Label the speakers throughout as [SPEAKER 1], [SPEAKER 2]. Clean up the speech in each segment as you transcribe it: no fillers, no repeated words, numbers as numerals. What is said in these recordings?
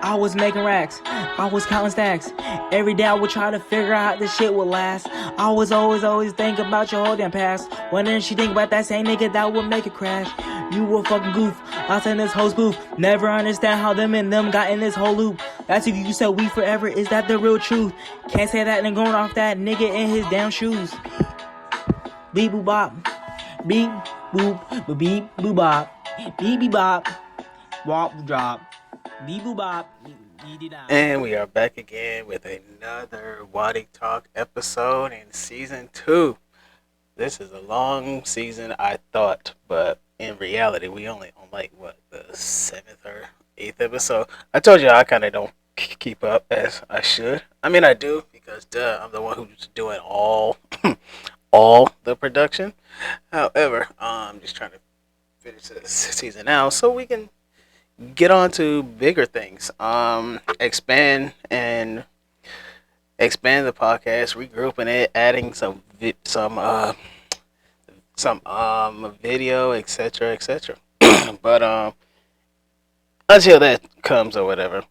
[SPEAKER 1] I was making racks, I was counting stacks. Every day I would try to figure out how this shit would last. I was always think about your whole damn past. Wondering she think about that same nigga that would make it crash. You a fucking goof, I in this whole spoof. Never understand how them and them got in this whole loop. That's if you said we forever, is that the real truth? Can't say that and going off that nigga in his damn shoes. Beep boop bop, beep boop, beep boop bop, beep beep bop, wop drop.
[SPEAKER 2] And we are back again with another Waddy Talk episode in season 2. This is a long season, I thought, but in reality, we only on the 7th or 8th episode. I told you I kind of don't keep up as I should. I mean, I do because I'm the one who's doing all the production. However, I'm just trying to finish this season out so we can get on to bigger things. Expand the podcast, regrouping it, adding some video, etc. But until that comes or whatever,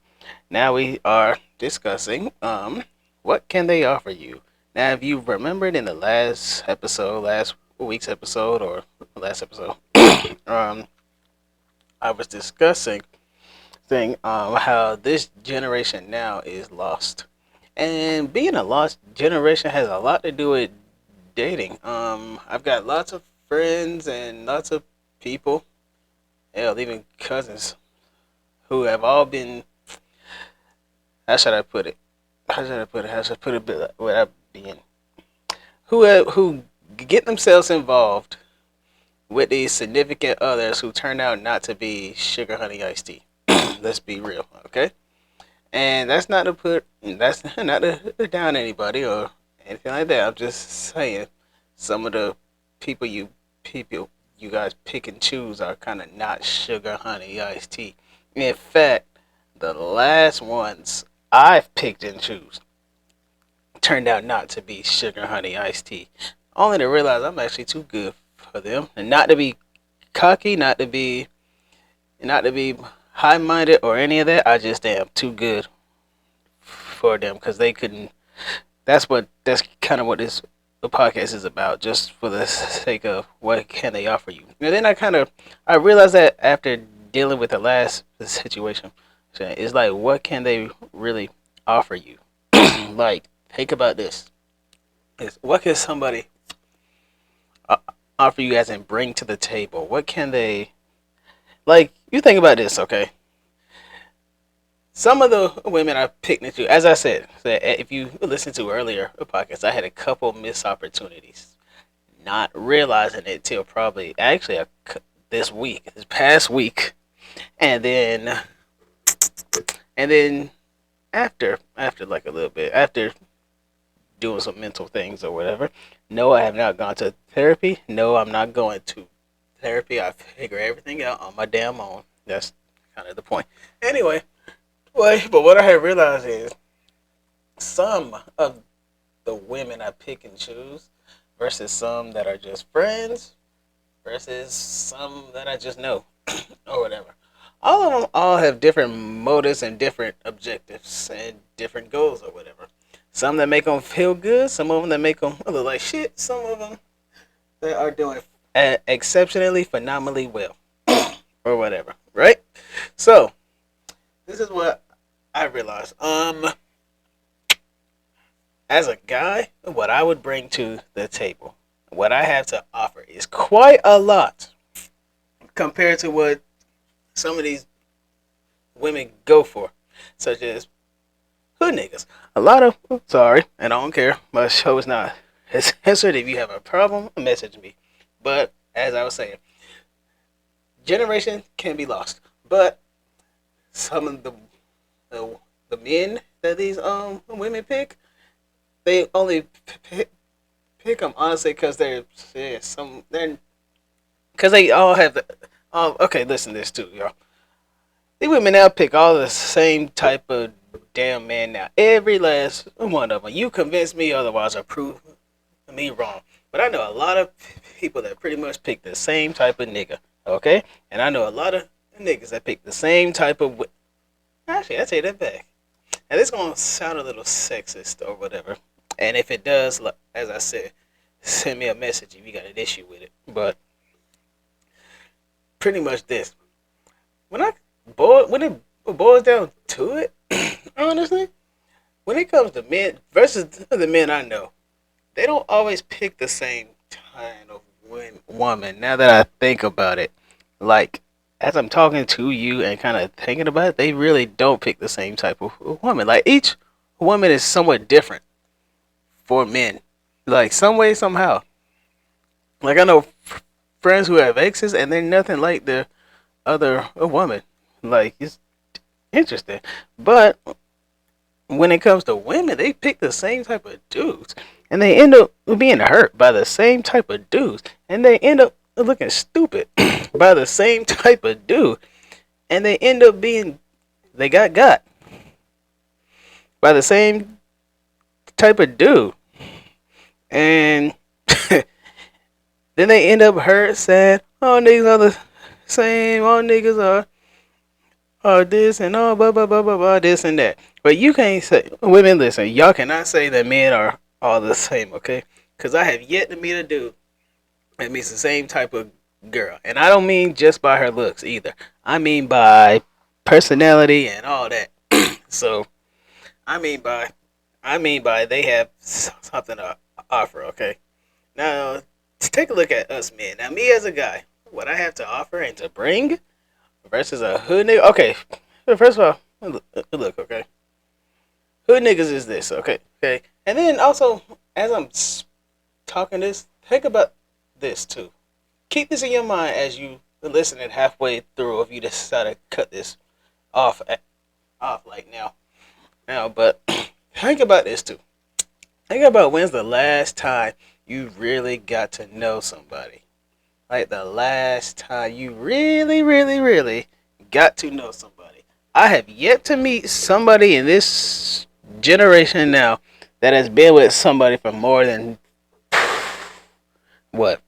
[SPEAKER 2] now we are discussing what can they offer you. Now, if you remembered in the last week's episode or last episode, I was discussing how this generation now is lost, and being a lost generation has a lot to do with dating. I've got lots of friends and lots of people, hell, even cousins, who have all been. How should I put it? How should I put it without being who get themselves involved with these significant others who turn out not to be sugar honey iced tea. Let's be real, okay? And that's not to down anybody or anything like that. I'm just saying some of the people you guys pick and choose are kind of not sugar honey iced tea. In fact, the last ones I've picked and choose turned out not to be sugar honey iced tea. Only to realize I'm actually too good for them, and not to be cocky, not to be high-minded or any of that. I just am too good for them because they couldn't. That's kind of what this podcast is about, just for the sake of what can they offer you. And then I realized that after dealing with the last situation, it's like, what can they really offer you? Like, think about this. What can somebody offer you as in bring to the table? What can they, like, you think about this, okay? Some of the women I picked into, as I said, if you listened to earlier podcasts, I had a couple missed opportunities, not realizing it till probably actually this past week, and then after like a little bit after doing some mental things or whatever. No, I have not gone to therapy. No, I'm not going to therapy. I figure everything out on my damn own. That's kind of the point. Anyway, but what I have realized is some of the women I pick and choose versus some that are just friends versus some that I just know or whatever. All of them all have different motives and different objectives and different goals or whatever. Some that make them feel good, some of them that make them look like shit, some of them that are doing exceptionally, phenomenally well, or whatever, right? So, this is what I realized. As a guy, what I would bring to the table, what I have to offer is quite a lot compared to what some of these women go for, such as hood niggas. A lot of, sorry, and I don't care. My show is not censored. If you have a problem, message me. But as I was saying, generation can be lost. But some of the men that these women pick, they only pick them honestly because because they all have the. Okay, listen to this too, y'all. These women now pick all the same type of damn man now. Every last one of them. You convince me otherwise or prove me wrong. But I know a lot of people that pretty much pick the same type of nigga. Okay? And I know a lot of niggas that pick the same type of Actually, I take that back. And this gonna sound a little sexist or whatever. And if it does, as I said, send me a message if you got an issue with it. But pretty much this. When it boils down to it, honestly, when it comes to men versus the men I know, they don't always pick the same kind of woman. Now that I think about it, like as I'm talking to you and kind of thinking about it, they really don't pick the same type of woman. Like each woman is somewhat different for men, like some way somehow. Like I know friends who have exes and they're nothing like their other woman. Like it's interesting, but when it comes to women, they pick the same type of dudes, and they end up being hurt by the same type of dudes, and they end up looking stupid by the same type of dude, and they end up being they got by the same type of dude, and then they end up hurt, sad. All niggas are the same. All niggas are this and all blah blah blah blah blah this and that. But you can't say women. Listen, y'all cannot say that men are all the same, okay? Because I have yet to meet a dude that meets the same type of girl, and I don't mean just by her looks either. I mean by personality and all that. So I mean by they have something to offer, okay? Now take a look at us men. Now me as a guy, what I have to offer and to bring versus a hood nigga. Okay, first of all, look, okay. Hood niggas is this, okay, and then also as I'm talking this, think about this too. Keep this in your mind as you listen it halfway through. If you decide to cut this off like now, but think about this too. Think about when's the last time you really got to know somebody. Like the last time you really, really, really got to know somebody. I have yet to meet somebody in this generation now that has been with somebody for more than what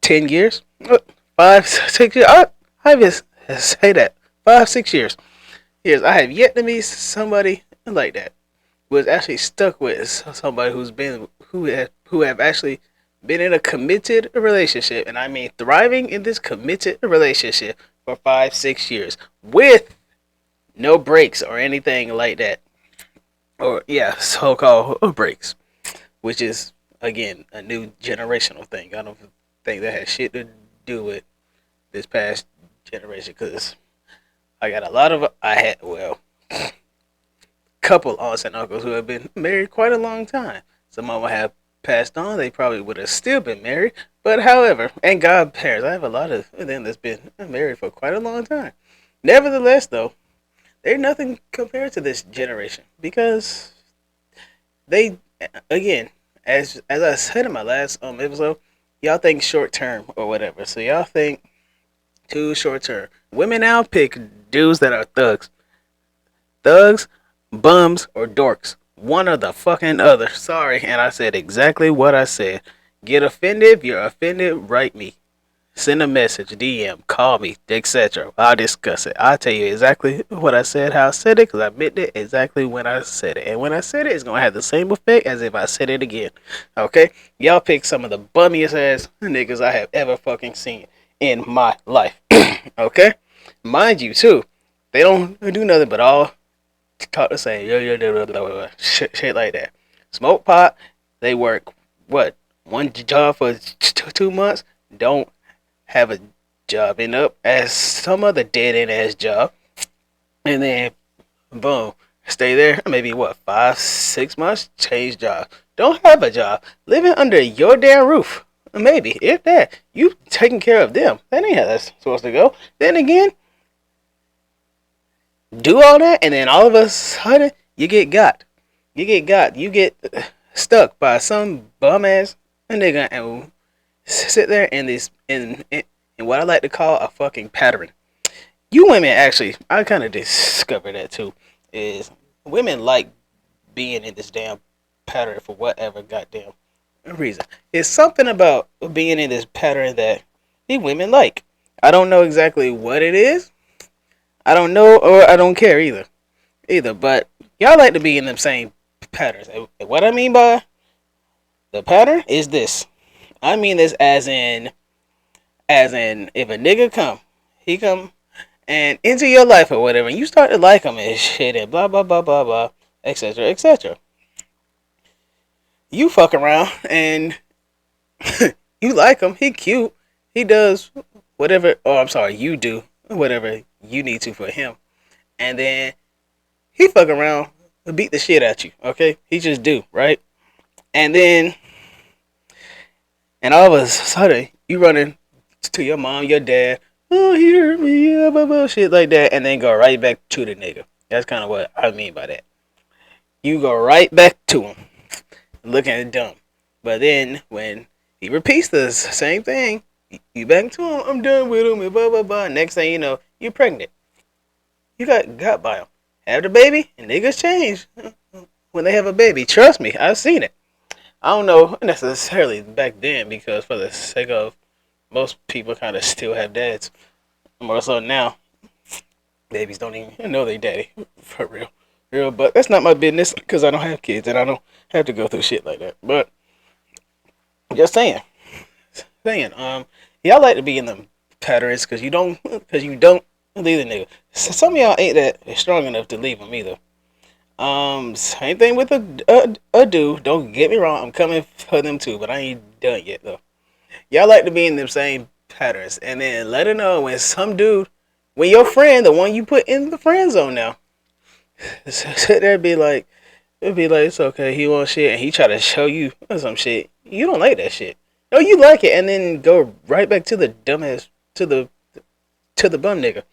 [SPEAKER 2] 10 years? 5, 6 years? I just say that 5, 6 years. I have yet to meet somebody like that who has actually stuck with somebody who have actually been in a committed relationship, and I mean thriving in this committed relationship for 5, 6 years with no breaks or anything like that. Or yeah, so-called breaks, which is again a new generational thing. I don't think that has shit to do with this past generation, because I got couple aunts and uncles who have been married quite a long time. Some of them have passed on. They probably would have still been married, but however, and godparents, I have a lot of them that's been married for quite a long time. Nevertheless, though, they're nothing compared to this generation, because they, again, as I said in my last episode, y'all think short term or whatever. So y'all think too short term. Women now pick dudes that are thugs, bums, or dorks. One or the fucking other. Sorry, and I said exactly what I said. Get offended? If you're offended, write me. Send a message, DM, call me, etc. I'll discuss it. I'll tell you exactly what I said, how I said it, because I meant it exactly when I said it. And when I said it, it's going to have the same effect as if I said it again. Okay? Y'all pick some of the bummiest ass niggas I have ever fucking seen in my life. Okay? Mind you, too, they don't do nothing but all talk the same. Shit like that. Smoke pot, they work, what, one job for 2 months? Don't have a job, end up as some other dead end ass job, and then boom, stay there maybe what 5, 6 months, change job, don't have a job, living under your damn roof, maybe if that, you taking care of them. That ain't how that's supposed to go. Then again, do all that, and then all of a sudden you get stuck by some bum ass nigga and sit there in this in what I like to call a fucking pattern. You women actually, I kind of discovered that too, is women like being in this damn pattern for whatever goddamn reason. It's something about being in this pattern that the women like. I don't know exactly what it is. I don't know or I don't care either. But y'all like to be in them same patterns. And what I mean by the pattern is this. I mean this as in if a nigga he come and into your life or whatever, and you start to like him and shit and blah blah blah blah blah, etc. etc. You fuck around and you like him. He cute. He does whatever. Oh, I'm sorry. You do whatever you need to for him, and then he fuck around, beat the shit out you. Okay, he just do right, and then all of a sudden you running to your mom, your dad. Oh, he hurt me, yeah, blah, blah, shit like that, and then go right back to the nigga. That's kind of what I mean by that. You go right back to him, looking dumb. But then when he repeats the same thing, you back to him. I'm done with him, and blah blah blah. Next thing you know, you're pregnant. You got by him. Have the baby, and niggas change when they have a baby. Trust me, I've seen it. I don't know necessarily back then because for the sake of most people kind of still have dads. More so now, babies don't even know they daddy for real. But that's not my business because I don't have kids and I don't have to go through shit like that. But just saying, y'all like to be in them patterns because you don't leave the nigga. Some of y'all ain't that strong enough to leave them either. Same thing with a dude. Don't get me wrong, I'm coming for them too, but I ain't done yet though. Y'all like to be in them same patterns, and then let her know when your friend, the one you put in the friend zone now, sit there and be like, it's okay, he wants shit, and he try to show you some shit. You don't like that shit. No, you like it, and then go right back to the dumbass, to the bum nigga,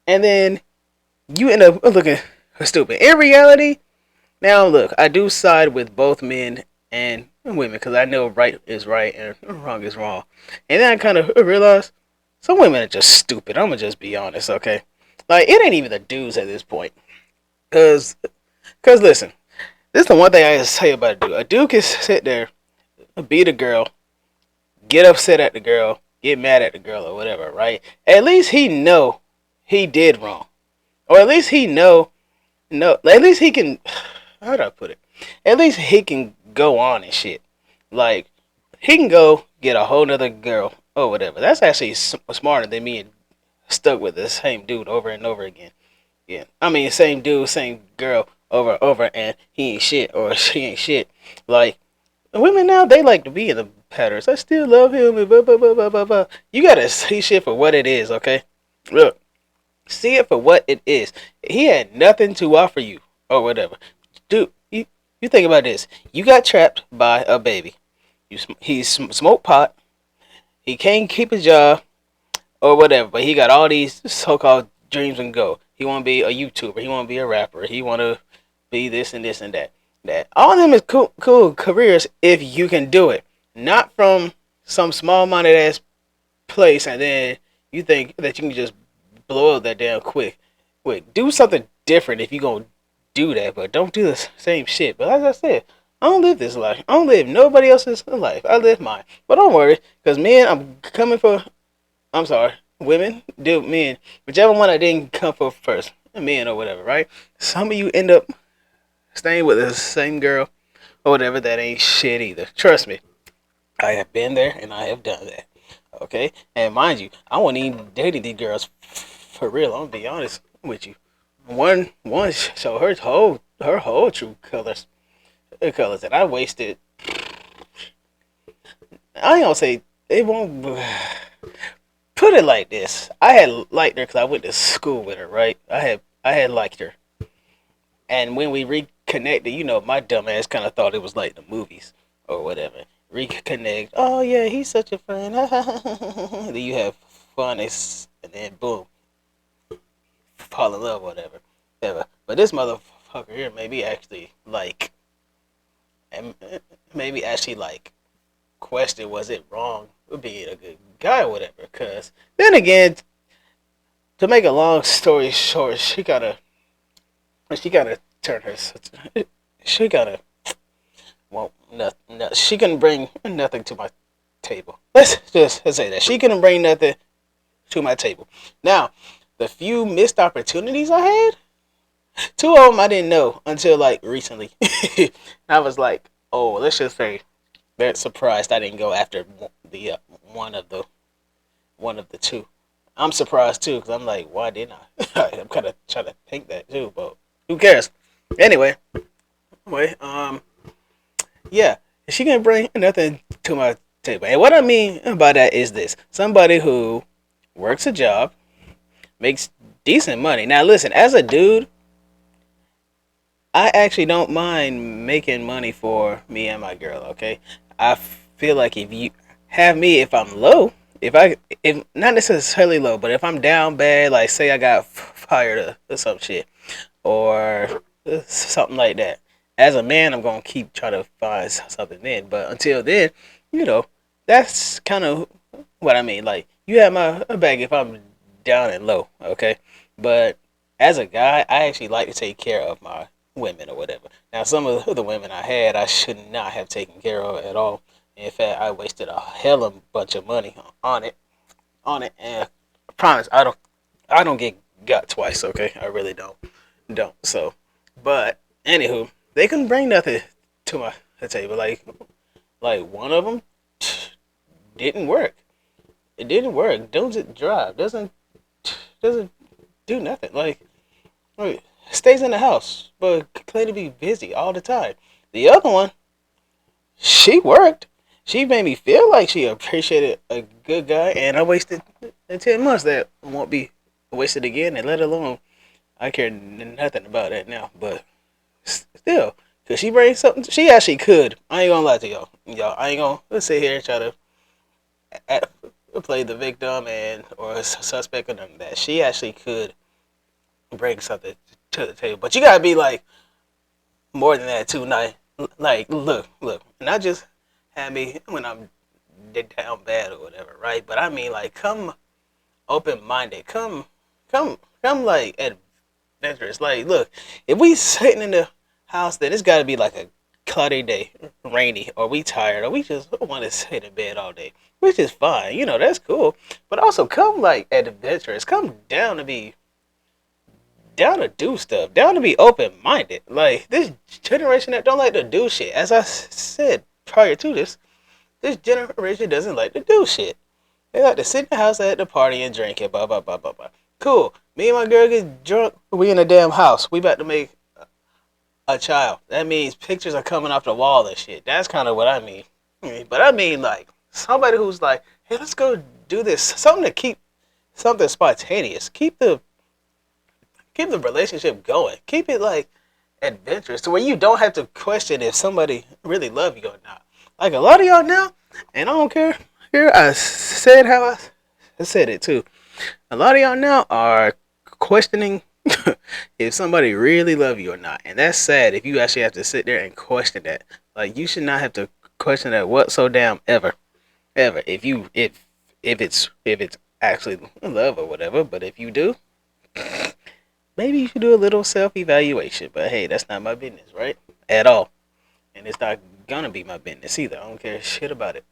[SPEAKER 2] and then you end up looking stupid. In reality, now look, I do side with both men and women because I know right is right and wrong is wrong. And then I kind of realized some women are just stupid. I'm gonna just be honest, okay? Like it ain't even the dudes at this point. Cause listen, this is the one thing I can say about a dude. A dude can sit there, beat a girl, get upset at the girl, get mad at the girl or whatever, right? At least he know he did wrong, or at least he know. No, at least he can. How do I put it? At least he can go on and shit. Like he can go get a whole nother girl or whatever. That's actually smarter than me and stuck with the same dude over and over again. Yeah, I mean same dude, same girl over and over, and he ain't shit or she ain't shit. Like women now, they like to be in the patterns. I still love him and blah blah blah blah blah blah. You gotta see shit for what it is, okay? Look. See it for what it is. He had nothing to offer you or whatever. Dude, you think about this. You got trapped by a baby. He smoked pot. He can't keep a job or whatever. But he got all these so-called dreams and goals. He want to be a YouTuber. He want to be a rapper. He want to be this and this and that. All of them is cool careers if you can do it. Not from some small-minded ass place and then you think that you can just blow up that damn quick. Do something different if you gonna do that, but don't do the same shit. But as I said, I don't live this life. I don't live nobody else's life. I live mine. But don't worry, because men, I'm coming for. I'm sorry, women, dude, men, whichever one I didn't come for first, men or whatever, right? Some of you end up staying with the same girl or whatever. That ain't shit either. Trust me, I have been there and I have done that. Okay, and mind you, I wasn't even dating these girls for real. I'm gonna be honest with you. One showed her whole true colors, and I wasted. I ain't gonna say it won't. Put it like this: I had liked her because I went to school with her, right? I had liked her, and when we reconnected, my dumb ass kind of thought it was like the movies or whatever. Reconnect. Oh yeah, he's such a friend. Then you have fun, and then boom, fall in love, whatever. But this motherfucker here maybe actually question was it wrong being a good guy or whatever. Cause then again, to make a long story short, she gotta turn her. She gotta. Well, no, she couldn't bring nothing to my table. Let's say that she couldn't bring nothing to my table. Now, the few missed opportunities I had, two of them I didn't know until like recently. I was like, oh, let's just say that surprised I didn't go after the one of the one of the two. I'm surprised too because I'm like, why didn't I? I'm kind of trying to think that too, but who cares? Anyway, yeah, she can bring nothing to my table. And what I mean by that is this: somebody who works a job, makes decent money. Now, listen, as a dude, I actually don't mind making money for me and my girl. Okay, I feel like if you have me, if I'm low, if not necessarily low, but if I'm down bad, like say I got fired or some shit or something like that. As a man, I'm gonna keep trying to find something then. But until then, you know, that's kind of what I mean. Like you have my back if I'm down and low, okay. But as a guy, I actually like to take care of my women or whatever. Now, some of the women I had, I should not have taken care of at all. In fact, I wasted a hell of a bunch of money on it, and I promise I don't get got twice. Okay, I really don't. So, but anywho, they couldn't bring nothing to my table. Like one of them didn't work. It didn't work. Doesn't drive. Doesn't do nothing. Like stays in the house, but claim to be busy all the time. The other one, she worked. She made me feel like she appreciated a good guy, and I wasted 10 months that won't be wasted again. And let alone, I care nothing about that now. But still, could she bring something? She actually could. I ain't gonna lie to y'all. I ain't gonna sit here and try to act, play the victim and or a suspect or none of that. She actually could bring something to the table, but you gotta be like more than that too. Like look, not just have me when I'm down bad or whatever, right? But I mean like come open minded, come like adventurous. Like look, if we sitting in the house, then it's gotta be like a cloudy day, rainy, or we tired, or we just want to sit in bed all day, which is fine. That's cool. But also come like adventurous, come down to do stuff, down to be open minded. Like this generation that don't like to do shit. As I said prior to this generation doesn't like to do shit. They like to sit in the house at the party and drink it. Blah blah blah blah blah. Cool. Me and my girl get drunk. We in a damn house. We about to make a child. That means pictures are coming off the wall and shit. That's kind of what I mean. But I mean like somebody who's like, hey, let's go do this. Something to keep something spontaneous. Keep the relationship going. Keep it like adventurous to where you don't have to question if somebody really love you or not. Like a lot of y'all now, and I don't care. Here I said how I said it too. A lot of y'all now are questioning if somebody really love you or not, and that's sad. If you actually have to sit there and question that, like you should not have to question that what so damn ever. If it's actually love or whatever, but if you do, maybe you should do a little self-evaluation. But hey, that's not my business, right? At all. And it's not gonna be my business either. I don't care shit about it.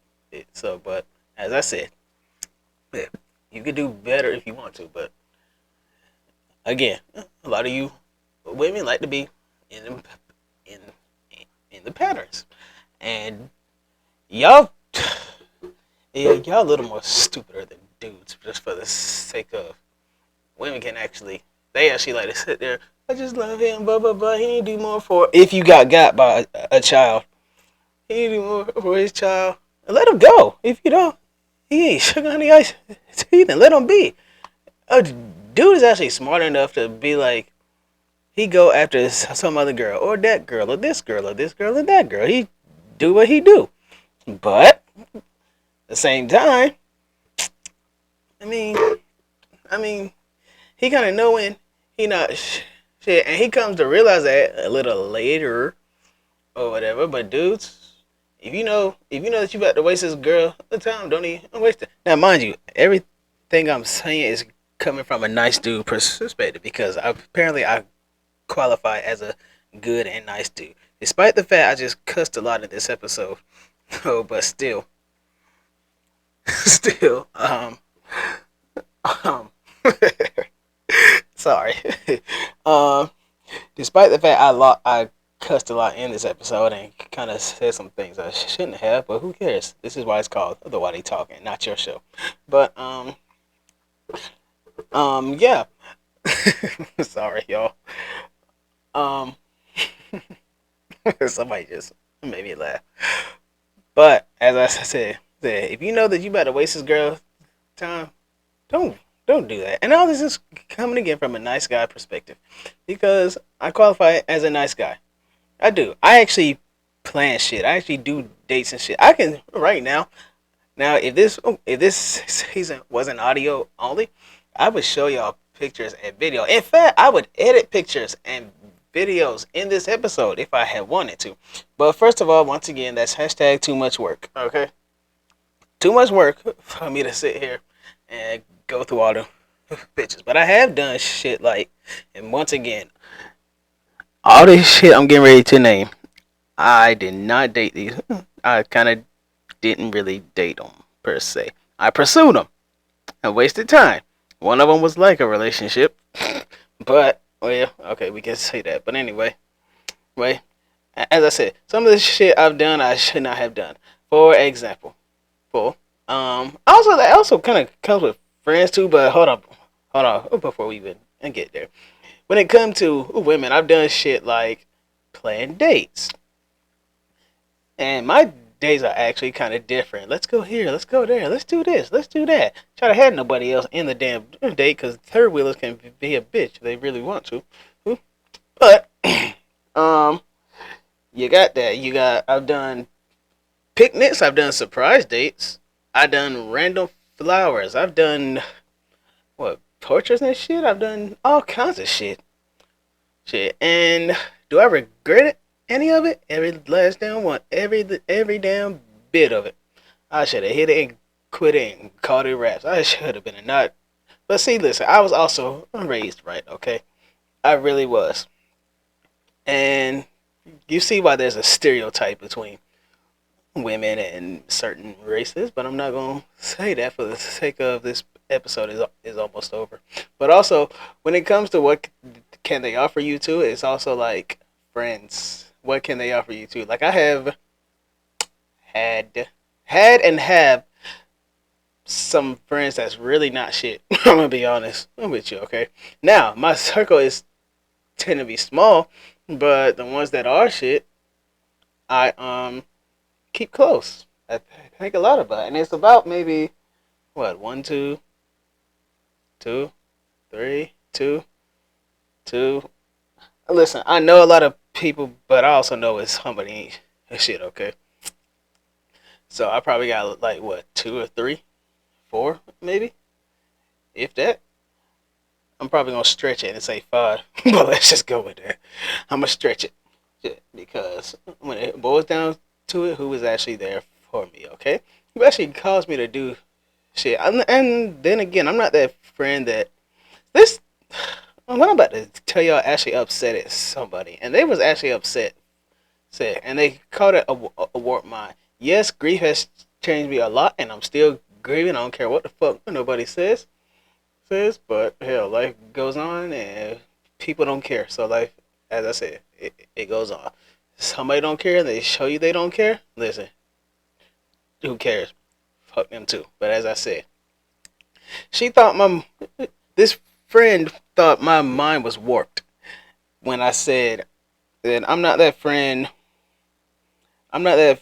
[SPEAKER 2] So, but as I said, yeah, you could do better if you want to. But again, a lot of you women like to be in in in the patterns, and y'all, yeah, y'all a little more stupider than dudes, just for the sake of women can actually. They actually like to sit there. I just love him, blah blah blah. He need to do more for. If you got by a child, he need to do more for his child. And let him go. If you don't, he ain't sugar honey ice teeth. And let him be. A dude is actually smart enough to be like, he go after some other girl or that girl or this girl or this girl and that girl. He do what he do. But at the same time, I mean, he kind of knowing he not shit, and he comes to realize that a little later or whatever. But dudes, if you know that you about to waste this girl the time, don't even waste it. Now, mind you, everything I'm saying is coming from a nice dude perspective because apparently I qualify as a good and nice dude, despite the fact I just cussed a lot in this episode. Oh, but still, still, um. Sorry. um, Despite the fact I cussed a lot in this episode and kind of said some things I shouldn't have, but who cares? This is why it's called the Waddy Talking, not your show. But yeah. Sorry, y'all. Um, somebody just made me laugh. But as I said, if you know that you about to waste this girl's time, don't don't do that. And all this is coming again from a nice guy perspective, because I qualify as a nice guy. I do. I actually plan shit. I actually do dates and shit. I can right now. Now, if this season wasn't audio only, I would show y'all pictures and video. In fact, I would edit pictures and videos in this episode if I had wanted to. But first of all, once again, that's hashtag too much work. Okay, too much work for me to sit here and go through all the pictures. But I have done shit like, and once again, all this shit I'm getting ready to name, I did not date these. I kind of didn't really date them per se. I pursued them. I wasted time. One of them was like a relationship, but well, okay, we can say that. But anyway, wait. As I said, some of the shit I've done I should not have done. For example, also that also kind of comes with friends too. But hold on, before we even get there. When it comes to women, I've done shit like plan dates. And my days are actually kind of different. Let's go here. Let's go there. Let's do this. Let's do that. Try to have nobody else in the damn date, because third wheelers can be a bitch if they really want to. But you got that. I've done picnics. I've done surprise dates. I've done random flowers. I've done portraits and shit. I've done all kinds of shit. And do I regret it? Any of it? Every last damn one. Every damn bit of it. I should have hit it and quit it and called it raps. I should have been a nut. But see, listen, I was also raised right, okay? I really was. And you see why there's a stereotype between women and certain races, but I'm not going to say that for the sake of this episode is almost over. But also, when it comes to what can they offer you to, it's also like friends. What can they offer you to? Like, I have had and have some friends that's really not shit. I'm gonna be honest with you, okay? Now, my circle is tend to be small, but the ones that are shit, I keep close. I think a lot about it. And it's about maybe what, 1, 2, 2, 3, 2, 2. Listen, I know a lot of people, but I also know it's somebody ain't shit, okay? So I probably got like what, 2 or 3, 4 maybe, if that. I'm probably gonna stretch it and say 5, but let's just go with that. I'm gonna stretch it, because when it boils down to it, who was actually there for me, okay? Who actually caused me to do shit. And then again, I'm not that friend that this. What I'm about to tell y'all actually upset somebody, and they was actually upset, and they called it a warped mind. Yes, grief has changed me a lot, and I'm still grieving. I don't care what the fuck nobody says, but hell, life goes on, and people don't care. So life, as I said, it goes on. Somebody don't care, and they show you they don't care. Listen, who cares? Fuck them too. But as I said, she thought this friend thought my mind was warped when I said that I'm not that friend. I'm not that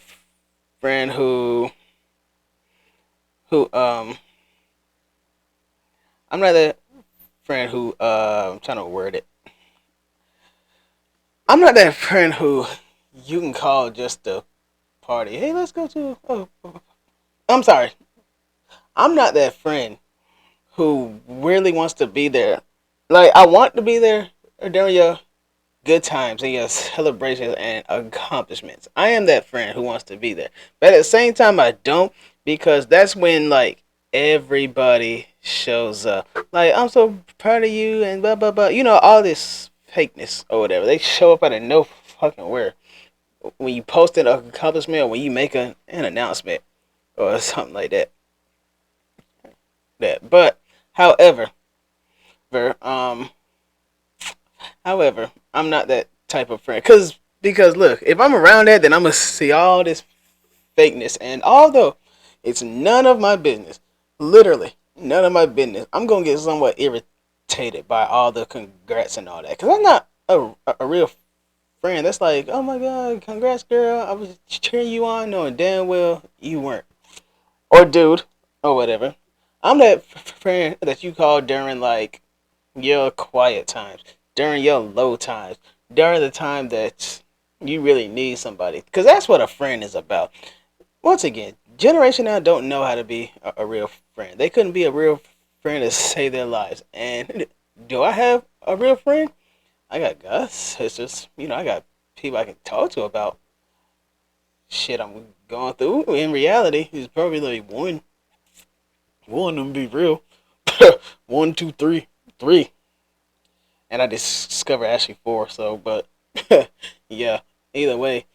[SPEAKER 2] friend who I'm not that friend who I'm trying to word it. I'm not that friend who you can call just a party. Hey, let's go to. I'm sorry. I'm not that friend who really wants to be there. Like, I want to be there during your good times and your celebrations and accomplishments. I am that friend who wants to be there. But at the same time, I don't, because that's when, like, everybody shows up. Like, I'm so proud of you and blah, blah, blah. You know, all this fakeness or whatever. They show up out of no fucking where. When you post an accomplishment or when you make an announcement or something like that. But, however, However, I'm not that type of friend. Because look, if I'm around that, then I'm gonna see all this fakeness. And although it's none of my business, literally none of my business, I'm gonna get somewhat irritated by all the congrats and all that. Cause I'm not a real friend. That's like, oh my god, congrats, girl. I was cheering you on, knowing damn well you weren't, or dude, or whatever. I'm that friend that you call during like your quiet times, during your low times, during the time that you really need somebody. Because that's what a friend is about. Once again, generation now don't know how to be a real friend. They couldn't be a real friend to save their lives. And do I have a real friend? I got Gus. It's just, I got people I can talk to about shit I'm going through. In reality, it's probably like one. One of them be real. One, two, three. Three. And I discovered actually four. So, but yeah, either way,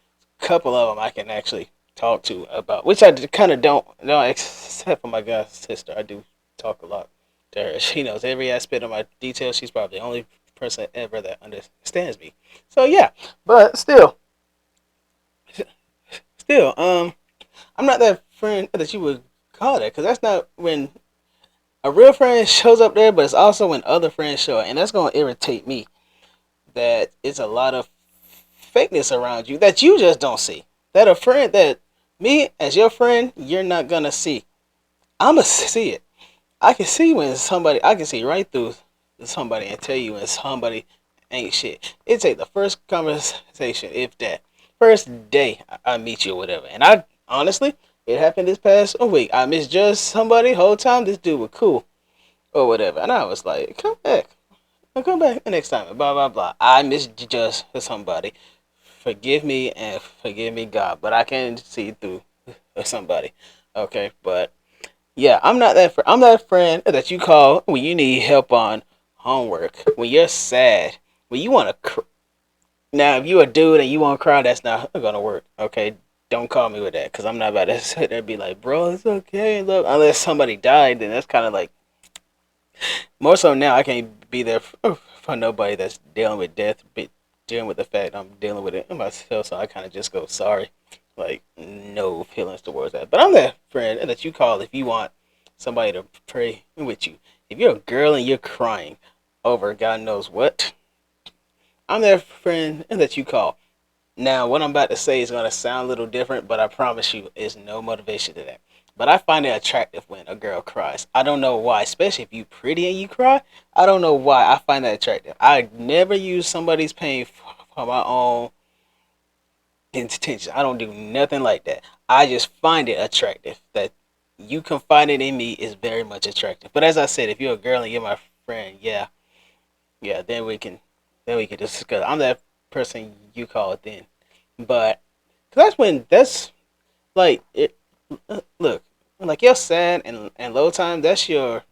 [SPEAKER 2] a couple of them I can actually talk to about, which I kind of don't, except for my god sister. I do talk a lot to her. She knows every aspect of my details. She's probably the only person ever that understands me. So yeah, but still, I'm not that friend that you would call that, because that's not when a real friend shows up there, but it's also when other friends show up, and that's gonna irritate me. That it's a lot of fakeness around you that you just don't see. That a friend that me as your friend, you're not gonna see. I'ma see it. I can see when somebody, I can see right through somebody and tell you when somebody ain't shit. It take the first conversation, if that. First day I meet you or whatever. And I honestly, it happened this past week. I misjudged somebody whole time. This dude was cool or whatever. And I was like, come back. I'll come back next time. Blah, blah, blah. I misjudged somebody. Forgive me and forgive me, God. But I can see through somebody. Okay, but yeah, I'm not that. I'm that friend that you call when you need help on homework, when you're sad, when you want to. Now, if you a dude and you want to cry, that's not gonna work. Okay, don't call me with that, because I'm not about to sit there and be like, bro, it's okay. Look, unless somebody died, then that's kind of like more so now. I can't be there for nobody that's dealing with death, dealing with the fact I'm dealing with it myself. So I kind of just go sorry, like no feelings towards that. But I'm that friend that you call if you want somebody to pray with you. If you're a girl and you're crying over God knows what, I'm that friend that you call. Now, what I'm about to say is going to sound a little different, but I promise you, there's no motivation to that. But I find it attractive when a girl cries. I don't know why, especially if you pretty and you cry. I don't know why I find that attractive. I never use somebody's pain for my own intention. I don't do nothing like that. I just find it attractive. That you confiding in me is very much attractive. But as I said, if you're a girl and you're my friend, yeah, then we can discuss. I'm that person you call it then. But 'cause that's like it. Look, like you're sad and low time. That's your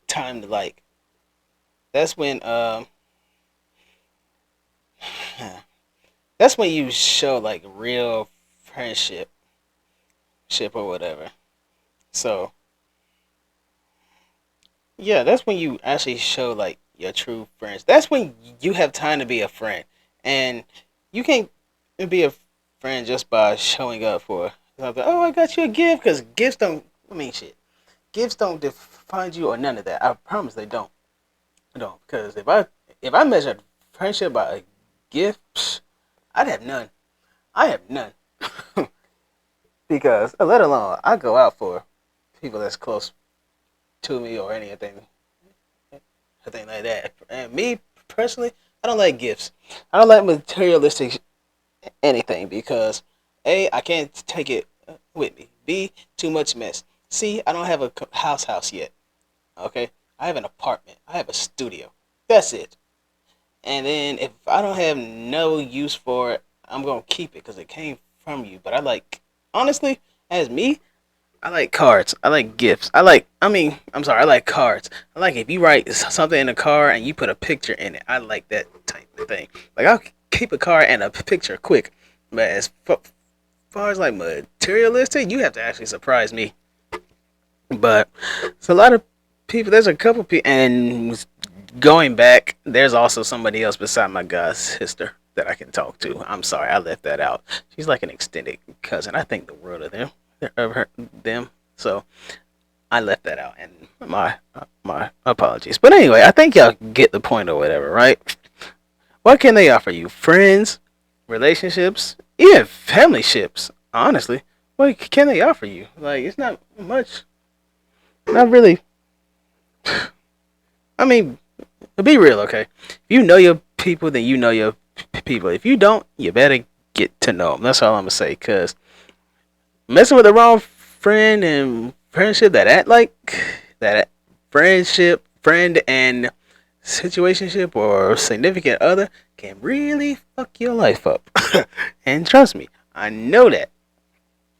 [SPEAKER 2] time to like. That's when that's when you show like real friendship, ship or whatever. So yeah, that's when you actually show like your true friends. That's when you have time to be a friend, and you can't be a friend just by showing up for something. Oh, I got you a gift, because gifts don't. I mean, shit. Gifts don't define you or none of that. I promise they don't. They don't. Because if I measured friendship by a gift, I'd have none. I have none. Because let alone I go out for people that's close to me or anything like that. And me personally, I don't like gifts. I don't like materialistic anything, because A, I can't take it with me. B, too much mess. C, I don't have a house yet. Okay, I have an apartment. I have a studio. That's it. And then if I don't have no use for it, I'm gonna keep it because it came from you. But I like, honestly, as me, I like cards. I like gifts. I'm sorry, I like cards. I like if you write something in a card and you put a picture in it. I like that type of thing. Like, I'll keep a card and a picture quick. But as far as like materialistic, you have to actually surprise me. But it's a lot of people. There's a couple people, and going back, there's also somebody else beside my god's sister that I can talk to. I'm sorry, I left that out. She's like an extended cousin. I think the world of them, them. So I left that out, and my apologies. But anyway, I think y'all get the point or whatever, right? What can they offer you? Friends, relationships, even family ships. Honestly, what can they offer you? Like, it's not much. Not really. I mean, be real, okay? If you know your people, then you know your people. If you don't, you better get to know them. That's all I'm gonna say. Cause messing with the wrong friend and friendship that friendship, friend and situationship or significant other can really fuck your life up. And trust me, I know that.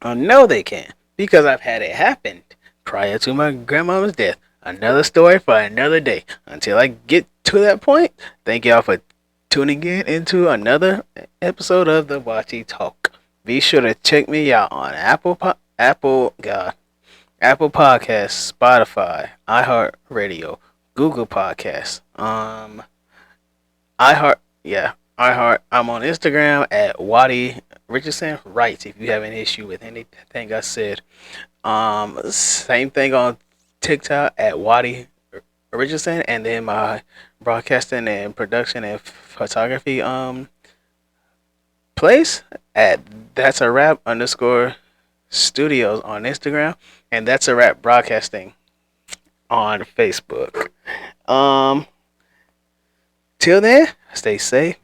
[SPEAKER 2] I know they can because I've had it happen prior to my grandmama's death. Another story for another day. Until I get to that point, thank y'all for tuning in into another episode of the Waddy Talk. Be sure to check me out on Apple Podcasts, Spotify, iHeartRadio, Google Podcasts, iHeart. I'm on Instagram at Waddy Richardson. Right, if you have an issue with anything I said. Same thing on TikTok at Waddy Richardson, and then my broadcasting and production and photography place at That's a Rap _studios on Instagram, and That's a Rap broadcasting on Facebook. Till then, stay safe,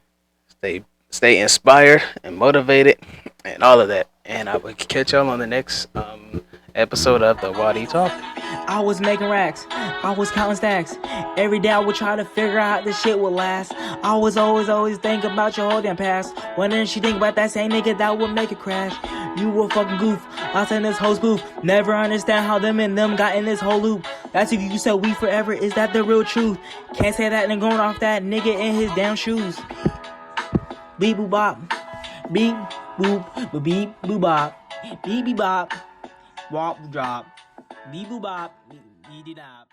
[SPEAKER 2] stay inspired and motivated, and all of that. And I will catch y'all on the next episode of the Waddy Talk.
[SPEAKER 1] I was making racks, I was counting stacks. Every day I would try to figure out how this shit would last. I was always think about your whole damn past. Wondering she think about that same nigga that would make it crash. You a fucking goof, I in this whole spoof. Never understand how them and them got in this whole loop. That's if you said we forever, is that the real truth? Can't say that and going off that nigga in his damn shoes. Beep boop bop, beep boop, beep boop bop, beep beep bop, wop drop, beep boop bop, beep beep bop.